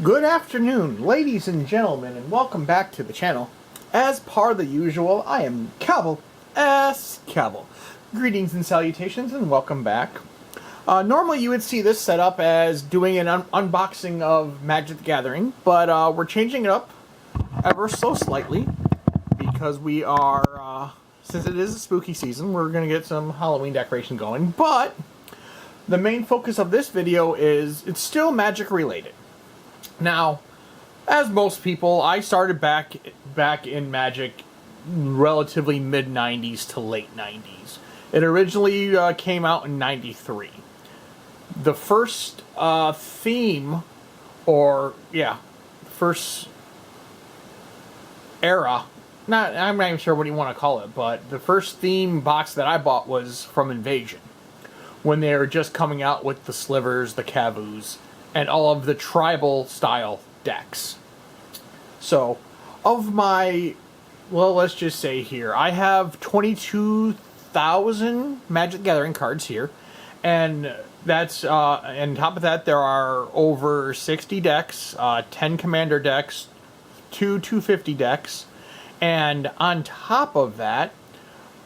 Good afternoon, ladies and gentlemen, and welcome back to the channel. As per the usual, I am Kavu, Kavu. Greetings and salutations, and welcome back. Normally you would see this set up as doing an unboxing of Magic the Gathering, but we're changing it up ever so slightly, because we are, since it is a spooky season, we're going to get some Halloween decoration going, but the main focus of this video is, it's still Magic related. Now, as most people, I started back in Magic relatively mid-90s to late 90s. It originally came out in 93. The first theme, first era, I'm not even sure what you want to call it, but the first theme box that I bought was from Invasion, when they were just coming out with the slivers, the kavus, and all of the tribal style decks. So, of my, let's just say here, I have 22,000 Magic the Gathering cards here, and that's, on top of that, there are over 60 decks, 10 Commander decks, 250 decks, and on top of that,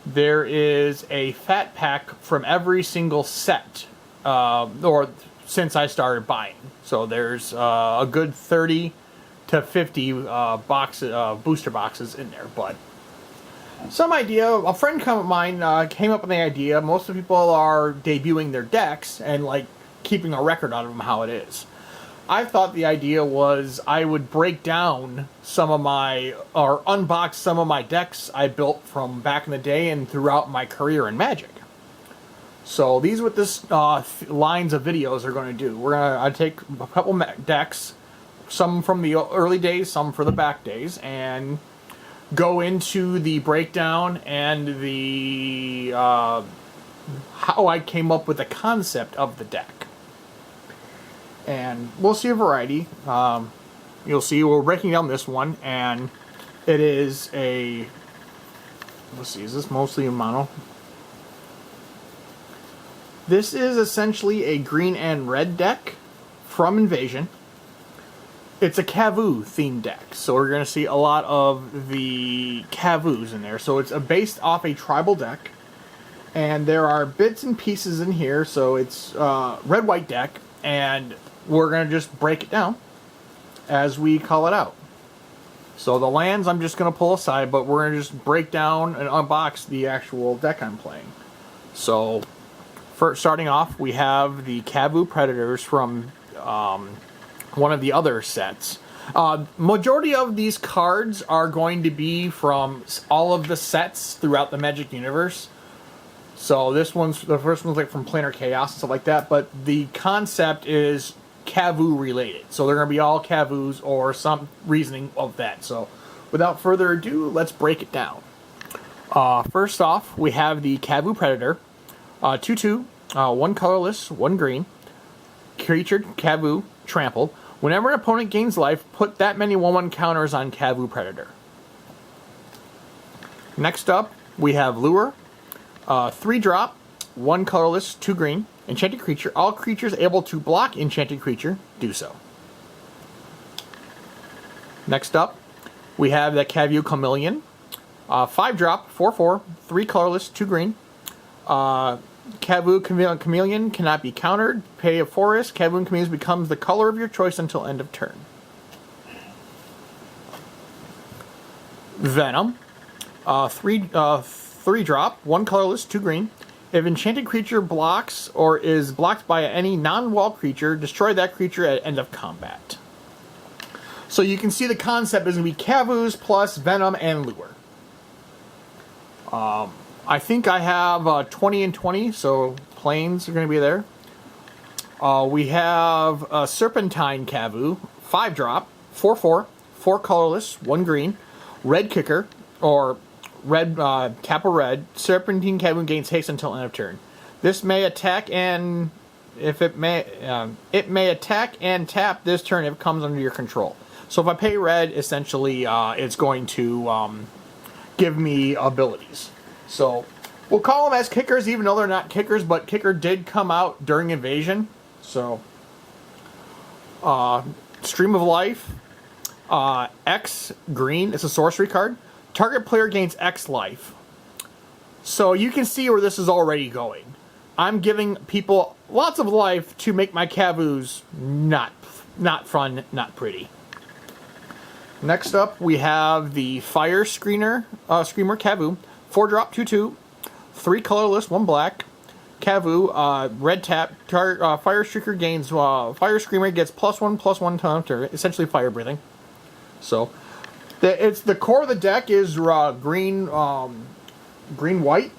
there is a fat pack from every single set, or since I started buying. So there's a good 30 to 50 booster boxes in there. But some idea, a friend of mine came up with the idea. Most of the people are debuting their decks and like keeping a record out of them how it is. I thought the idea was I would break down some of my, or unbox some of my decks I built from back in the day and throughout my career in Magic. So these are what this lines of videos are going to do. I take a couple decks, some from the early days, some for the back days, and go into the breakdown and the how I came up with the concept of the deck. And we'll see a variety. You'll see we're breaking down this one, and it is a, let's see, is this mostly a mono? This is essentially a green and red deck from Invasion. It's a kavu themed deck, so we're going to see a lot of the kavus in there. So it's based off a tribal deck, and there are bits and pieces in here. So it's red-white deck, and we're going to just break it down as we call it out. So the lands I'm just going to pull aside, but we're going to just break down and unbox the actual deck I'm playing. So first, starting off, we have the Kavu Predators from one of the other sets. Majority of these cards are going to be from all of the sets throughout the Magic universe. So the first one's like from Planar Chaos and stuff like that, but the concept is Kavu related. So they're going to be all Kavus or some reasoning of that. So without further ado, let's break it down. First off, we have the Kavu Predator. 2/2, 1 colorless, 1 green. Creature, Kavu, trample. Whenever an opponent gains life, put that many 1/1 counters on Kavu Predator. Next up, we have Lure. 3-drop, 1 colorless, 2 green. Enchanted creature. All creatures able to block enchanted creature, do so. Next up, we have the Kavu Chameleon. 5-drop, 4/4, 3 colorless, 2 green. Kavu Chameleon cannot be countered. Pay a forest. Kavu Chameleon becomes the color of your choice until end of turn. Venom. 3-drop, 1 colorless, 2 green. If enchanted creature blocks or is blocked by any non-wall creature, destroy that creature at end of combat. So you can see the concept is going to be Kavus plus Venom and Lure. I think I have 20 and 20, so planes are going to be there. We have a Serpentine Kavu, 5-drop, 4/4, 4 colorless, 1 green, red kicker, or red, capital red. Serpentine Kavu gains haste until end of turn. This may attack and it may attack and tap this turn if it comes under your control. So if I pay red, essentially it's going to give me abilities. So we'll call them as kickers, even though they're not kickers, but kicker did come out during Invasion. So Stream of Life, X green. It's a sorcery card. Target player gains X life. So you can see where this is already going. I'm giving people lots of life to make my kavus not fun, not pretty. Next up, we have the Fire Screamer Kavu. 4-drop, 2/2, 3 colorless, 1 black. Kavu, red tap. Fire Streaker gains. Fire Screamer gets +1/+1 counter. Essentially fire breathing. So, the core of the deck is green, white.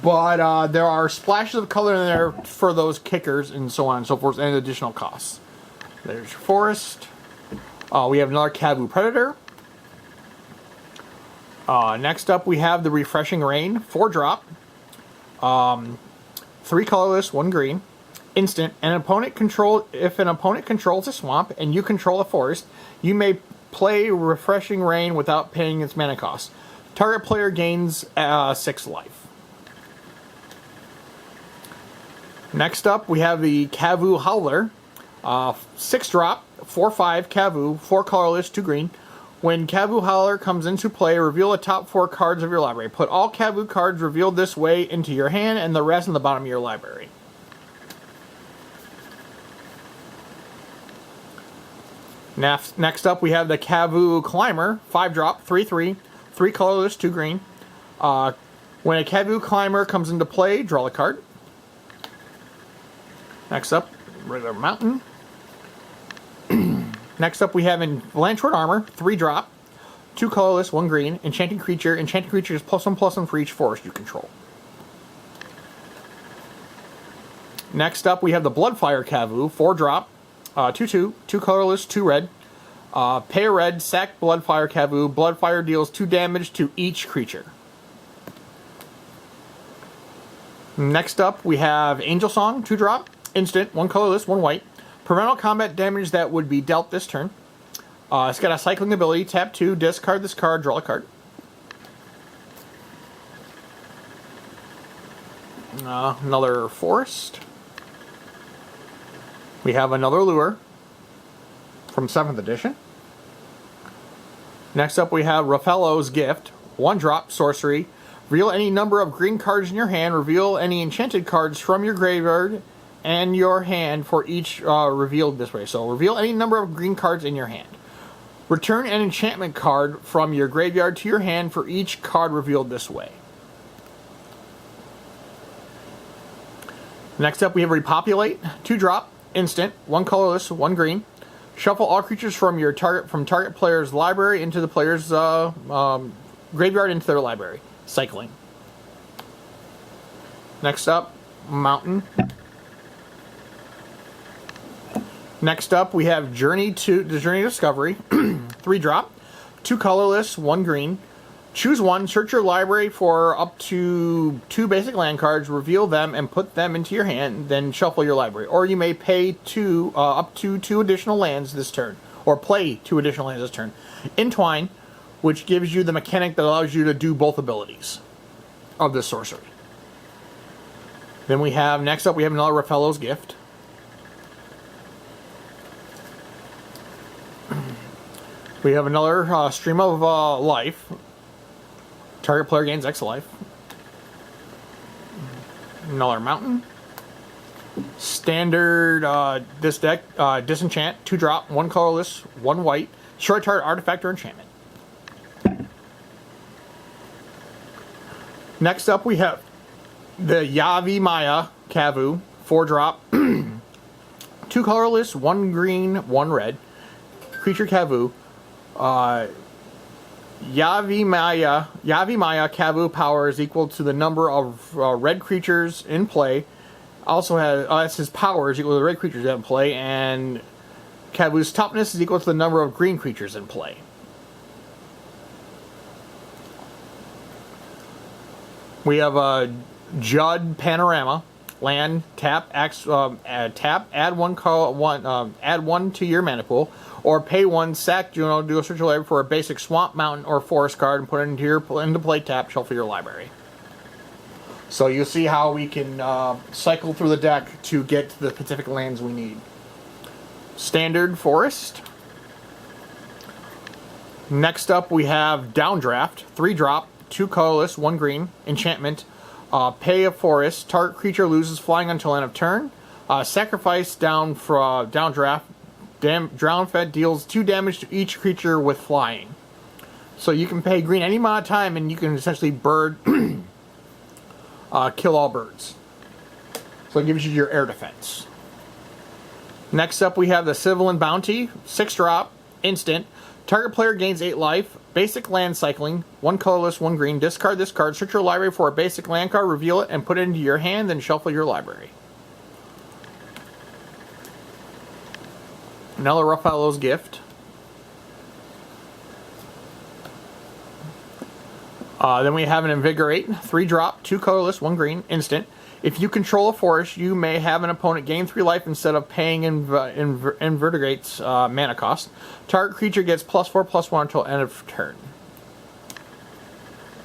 But there are splashes of color in there for those kickers and so on and so forth, and additional costs. There's your forest. We have another Kavu Predator. Next up, we have the Refreshing Rain, 4-drop, 3 colorless, 1 green. Instant. If an opponent controls a swamp and you control a forest, you may play Refreshing Rain without paying its mana cost. Target player gains 6 life. Next up, we have the Kavu Howler, 6-drop, 4/5 Kavu, 4 colorless, 2 green. When Kavu Howler comes into play, reveal the top 4 cards of your library. Put all Kavu cards revealed this way into your hand and the rest in the bottom of your library. Next up, we have the Kavu Climber, 5-drop, 3/3, 3 colorless, 2 green. When a Kavu Climber comes into play, draw a card. Next up, regular mountain. Next up, we have in Lantern Armor, 3-drop, 2 colorless, 1 green. Enchanting creature. Enchanting creature is +1/+1 for each forest you control. Next up, we have the Bloodfire Kavu, 4-drop, 2/2, 2 colorless, 2 red. Pay a red, sack Bloodfire Kavu. Bloodfire deals 2 damage to each creature. Next up, we have Angel Song, 2-drop, instant, 1 colorless, 1 white. Prevent all combat damage that would be dealt this turn. It's got a cycling ability. Tap 2, discard this card, draw a card. Another forest. We have another lure from 7th edition. Next up, we have Raphael's Gift, 1-drop, sorcery. Reveal any number of green cards in your hand. Reveal any enchanted cards from your graveyard and your hand for each revealed this way. So reveal any number of green cards in your hand. Return an enchantment card from your graveyard to your hand for each card revealed this way. Next up, we have Repopulate, 2-drop, instant, 1 colorless, 1 green. Shuffle all creatures from target player's library into the player's graveyard into their library. Cycling. Next up, Mountain. Next up, we have Journey to Discovery, 3-drop, 2 colorless, 1 green. Choose one, search your library for up to 2 basic land cards, reveal them, and put them into your hand, then shuffle your library. Or you may pay up to 2 additional lands this turn, or play 2 additional lands this turn. Entwine, which gives you the mechanic that allows you to do both abilities of this sorcery. Then next up, we have another Raphael's Gift. We have another Stream of Life. Target player gains X life. Another Mountain. Standard, this deck, Disenchant, 2-drop, 1 colorless, 1 white. Destroy target artifact or enchantment. Next up, we have the Yavi Maya Kavu, 4-drop, 2 colorless, 1 green, 1 red. Creature Kavu. Yavi Maya Kavu power is equal to the number of red creatures in play. Also has his power is equal to the red creatures in play, and Kavu's toughness is equal to the number of green creatures in play. We have Judd Panorama, land, tap, add 1 to your mana pool, or pay 1, sack Juno, do a search library for a basic swamp, mountain, or forest card, and put it into play, tap, shuffle your library. So you see how we can cycle through the deck to get to the specific lands we need. Standard Forest. Next up we have Downdraft, 3-drop, 2 colorless, 1 green, enchantment. Pay a forest, target creature loses flying until end of turn. Sacrifice down for Downdraft. Drown Fed deals 2 damage to each creature with flying. So you can pay green any amount of time and you can essentially bird kill all birds. So it gives you your air defense. Next up we have the Civilian Bounty, 6-drop, instant. Target player gains 8 life. Basic land cycling. 1 colorless, 1 green. Discard this card. Search your library for a basic land card. Reveal it and put it into your hand. Then shuffle your library. Another Ruffalo's Gift. Then we have an Invigorate. 3-drop, 2 colorless, 1 green. Instant. If you control a forest, you may have an opponent gain 3 life instead of paying Invertebrate's mana cost. Target creature gets +4/+1 until end of turn.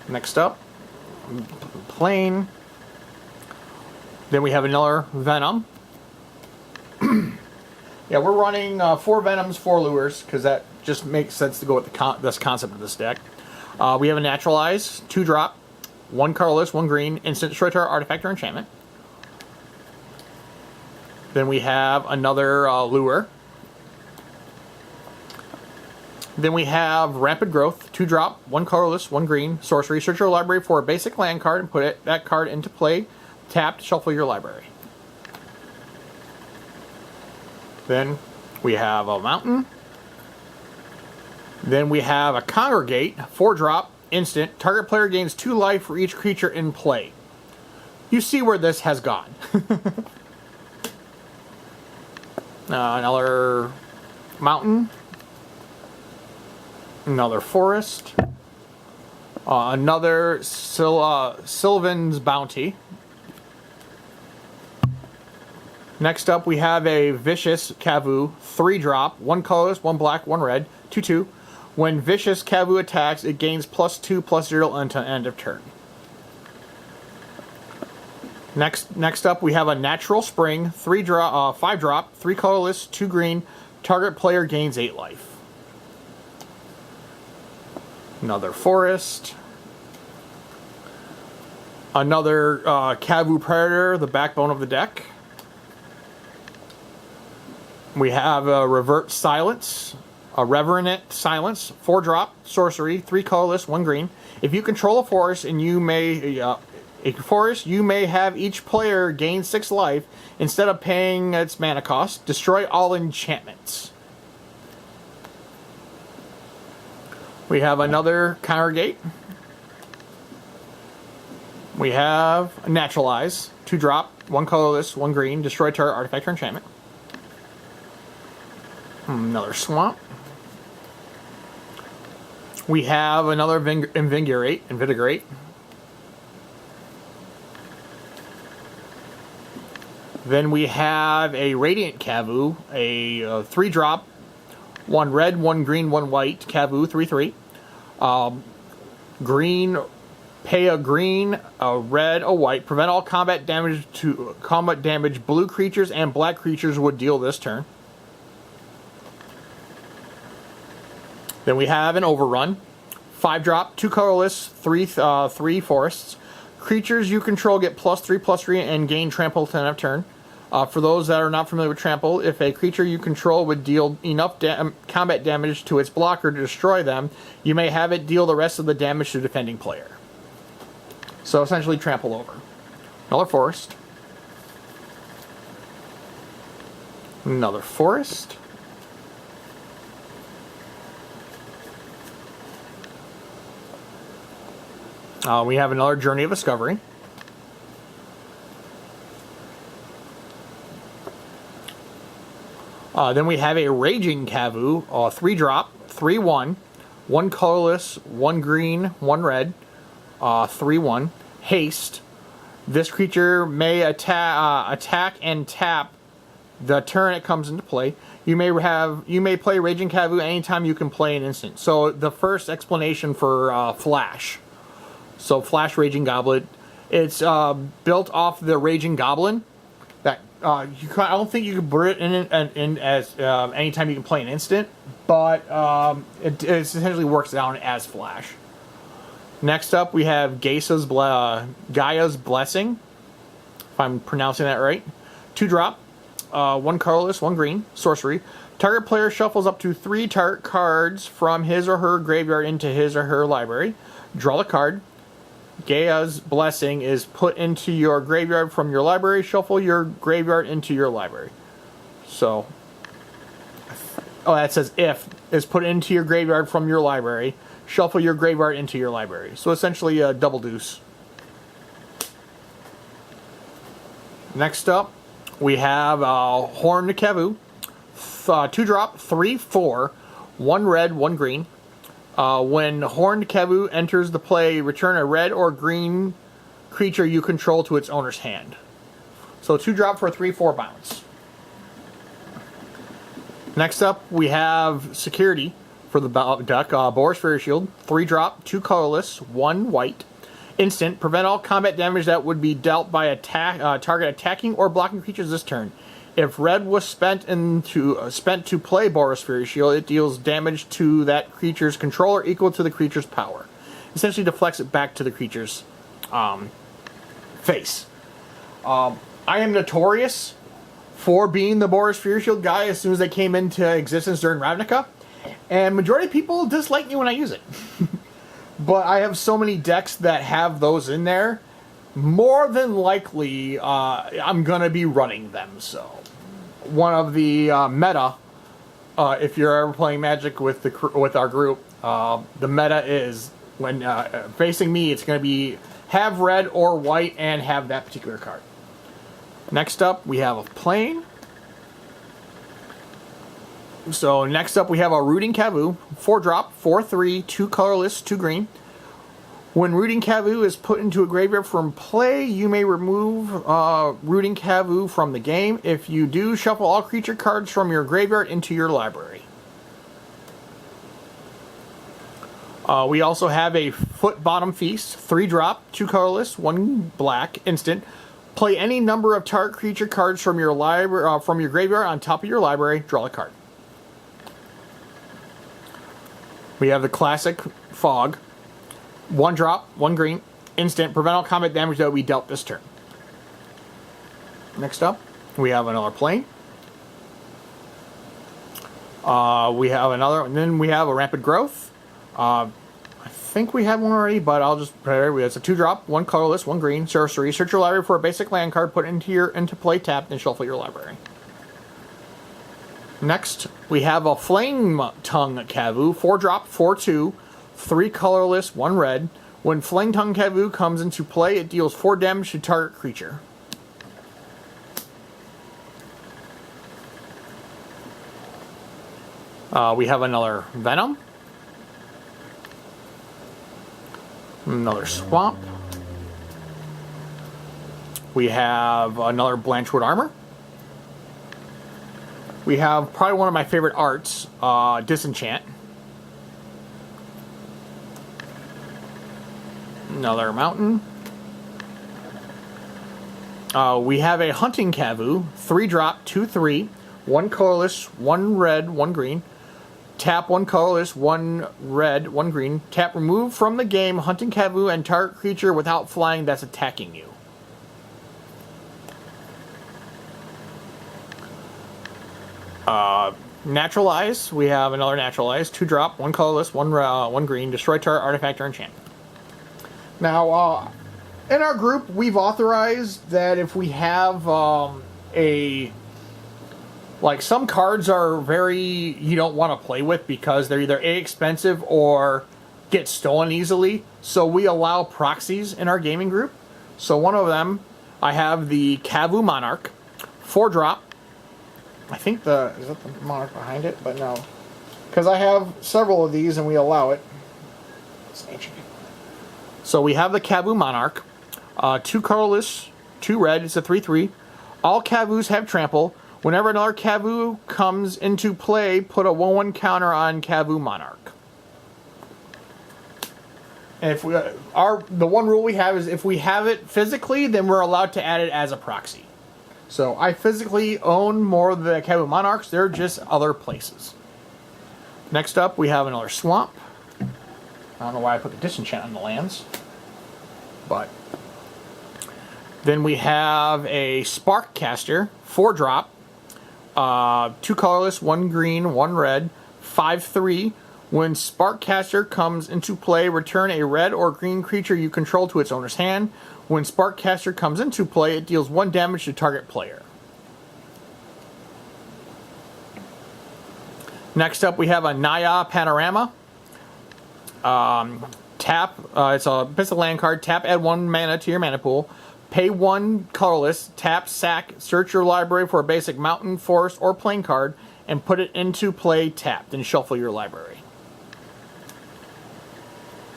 Next up, Plain. Then we have another Venom. Yeah, we're running 4 Venoms, 4 Lures, because that just makes sense to go with this concept of this deck. We have a Naturalize, 2-drop. 1 colorless, 1 green, instant destroy target artifact or enchantment. Then we have another Lure. Then we have Rapid Growth, 2-drop, 1 colorless, 1 green, sorcery. Search your library for a basic land card and put that card into play. Tapped, shuffle your library. Then we have a Mountain. Then we have a Congregate, 4-drop, instant. Target player gains 2 life for each creature in play. You see where this has gone. Another Mountain. Another Forest. Another Sylvan's Bounty. Next up we have a Vicious Kavu, 3-drop, 1 colorless, 1 black, 1 red, 2/2. When Vicious Kavu attacks, it gains +2/+0 until end of turn. Next up, we have a Natural Spring, 5-drop, 3 colorless, 2 green. Target player gains 8 life. Another Forest. Another Kavu Predator, the backbone of the deck. We have a Revert Silence. A Reverent Silence, 4-drop, sorcery, 3 colorless, 1 green. If you control a forest and you may have each player gain 6 life instead of paying its mana cost. Destroy all enchantments. We have another Congregate. We have Naturalize, 2-drop, 1 colorless, 1 green. Destroy target artifact or enchantment. Another Swamp. We have another Invigorate. Then we have a Radiant Kavu, a 3-drop, 1 red, 1 green, 1 white, Kavu, 3/3. Green, pay a green, a red, a white. Prevent all combat damage blue creatures and black creatures would deal this turn. Then we have an Overrun, 5-drop, 2 colorless, 3 forests. Creatures you control get +3/+3 and gain trample to end of turn. For those that are not familiar with trample, if a creature you control would deal enough combat damage to its blocker to destroy them, you may have it deal the rest of the damage to the defending player. So essentially trample over. Another Forest. Another Forest. We have another Journey of Discovery. Then we have a Raging Kavu, 3-drop, 3/1, 1 colorless, 1 green, 1 red, 3/1, haste. This creature may attack and tap the turn it comes into play. You may play Raging Kavu anytime you can play an instant. So the first explanation for Flash. So Flash Raging Goblet. It's built off the Raging Goblin. That I don't think you can put it in as anytime you can play an instant, but it essentially works down as flash. Next up, we have Gaia's Blessing, if I'm pronouncing that right. 2-drop, 1 colorless, 1 green, sorcery. Target player shuffles up to 3 target cards from his or her graveyard into his or her library. Draw the card. Gaia's Blessing is put into your graveyard from your library. Shuffle your graveyard into your library. So, that says if is put into your graveyard from your library. Shuffle your graveyard into your library. So essentially a double deuce. Next up, we have Horned Kavu. 2-drop, 3/4, 1 red, 1 green. When Horned Kavu enters the play, return a red or green creature you control to its owner's hand. So 2-drop for a 3/4 bounce. Next up, we have Security for the deck. Boris Fairy Shield, 3-drop, 2 colorless, 1 white. Instant, prevent all combat damage that would be dealt by target attacking or blocking creatures this turn. If red was spent to play Boris Fairy Shield, it deals damage to that creature's controller equal to the creature's power. Essentially deflects it back to the creature's face. I am notorious for being the Boris Fairy Shield guy as soon as they came into existence during Ravnica, and majority of people dislike me when I use it. But I have so many decks that have those in there, more than likely I'm going to be running them. So one of the meta, if you're ever playing Magic with our group, the meta is when facing me, it's going to be have red or white and have that particular card. Next up, we have a plane. So next up, we have a Rooting Kavu, 4-drop, 4/3, 2 colorless, 2 green. When Rooting Kavu is put into a graveyard from play, you may remove Rooting Kavu from the game. If you do, shuffle all creature cards from your graveyard into your library. We also have a Foot Bottom Feast, 3-drop, 2 colorless, 1 black, instant. Play any number of target creature cards from your library from your graveyard on top of your library. Draw a card. We have the classic Fog. 1-drop, 1 green, instant, prevent all combat damage that will be dealt this turn. Next up, we have another plane. We have another, and then we have a Rampant Growth. I think we had one already, but I'll just put it. It's a 2-drop, 1 colorless, 1 green, sorcery. Search your library for a basic land card, put it into play tapped, and shuffle your library. Next, we have a Flame Tongue Kavu, 4-drop, 4/2, 3 colorless, 1 red. When Flame Tongue Kavu comes into play, it deals 4 damage to target creature. We have another Venom. Another Swamp. We have another Blanchwood Armor. We have probably one of my favorite arts, Disenchant. Another Mountain. We have a Hunting Kavu, 3-drop, 2/3, 1 colorless, 1 red, 1 green. Tap 1 colorless, 1 red, 1 green. Tap remove from the game Hunting Kavu and target creature without flying that's attacking you. Naturalize. We have another Naturalize. 2-drop, 1 colorless, 1 green. Destroy target artifact or enchantment. Now, in our group, we've authorized that if we have like some cards are you don't want to play with because they're either A, expensive or get stolen easily. So we allow proxies in our gaming group. So one of them, I have the Kavu Monarch, 4-drop. I think is that the Monarch behind it? But no. Because I have several of these and we allow it. It's ancient. So we have the Kavu Monarch, 2 colorless, 2 red. It's a 3/3. All Kavus have trample. Whenever another Kavu comes into play, put a 1/1 counter on Kavu Monarch. And if the one rule we have is if we have it physically, then we're allowed to add it as a proxy. So I physically own more of the Kavu Monarchs. They're just other places. Next up, we have another Swamp. I don't know why I put the disenchant on the lands. But then we have a Spark Caster, 4-drop. 2 colorless, 1 green, 1 red, 5/3. When Sparkcaster comes into play, return a red or green creature you control to its owner's hand. When Sparkcaster comes into play, it deals 1 damage to target player. Next up, we have a Naya Panorama. Tap, it's a pistol land card. Tap, add 1 mana to your mana pool. Pay 1 colorless, tap, sack, search your library for a basic mountain, forest, or plain card, and put it into play tapped, and shuffle your library.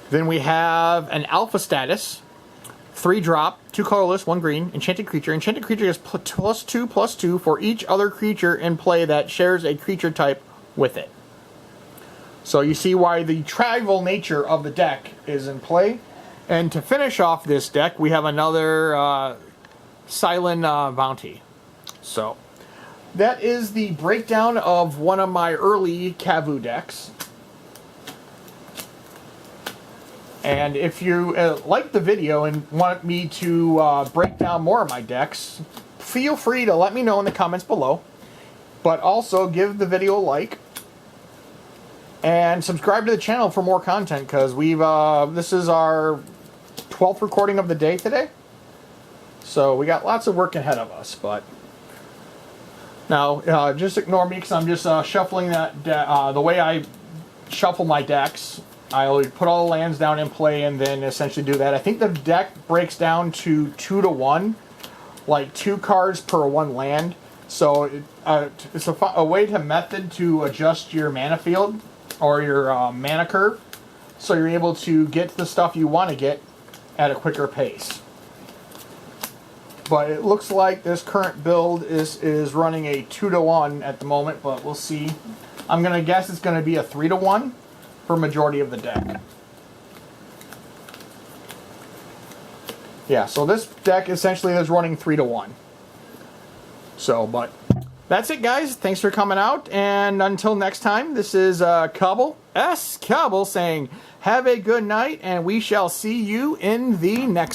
Then we have an Alpha Status, 3-drop, 2 colorless, 1 green, enchanted creature. Enchanted creature is +2/+2 for each other creature in play that shares a creature type with it. So you see why the tribal nature of the deck is in play. And to finish off this deck, we have another Silent Bounty. So that is the breakdown of one of my early Kavu decks. And if you like the video and want me to break down more of my decks, feel free to let me know in the comments below. But also give the video a like. And subscribe to the channel for more content, because this is our 12th recording of the day today. So we got lots of work ahead of us. But now, just ignore me, because I'm just shuffling that the way I shuffle my decks. I always put all the lands down in play and then essentially do that. I think the deck breaks down to 2-to-1, like 2 cards per 1 land. So it's a way to method to adjust your mana field or your mana curve, so you're able to get the stuff you want to get at a quicker pace. But it looks like this current build is running a 2-to-1 at the moment, but we'll see. I'm going to guess it's going to be a 3-to-1 for majority of the deck. Yeah, so this deck essentially is running 3-to-1. So, but that's it, guys. Thanks for coming out, and until next time, this is Cobble saying, have a good night, and we shall see you in the next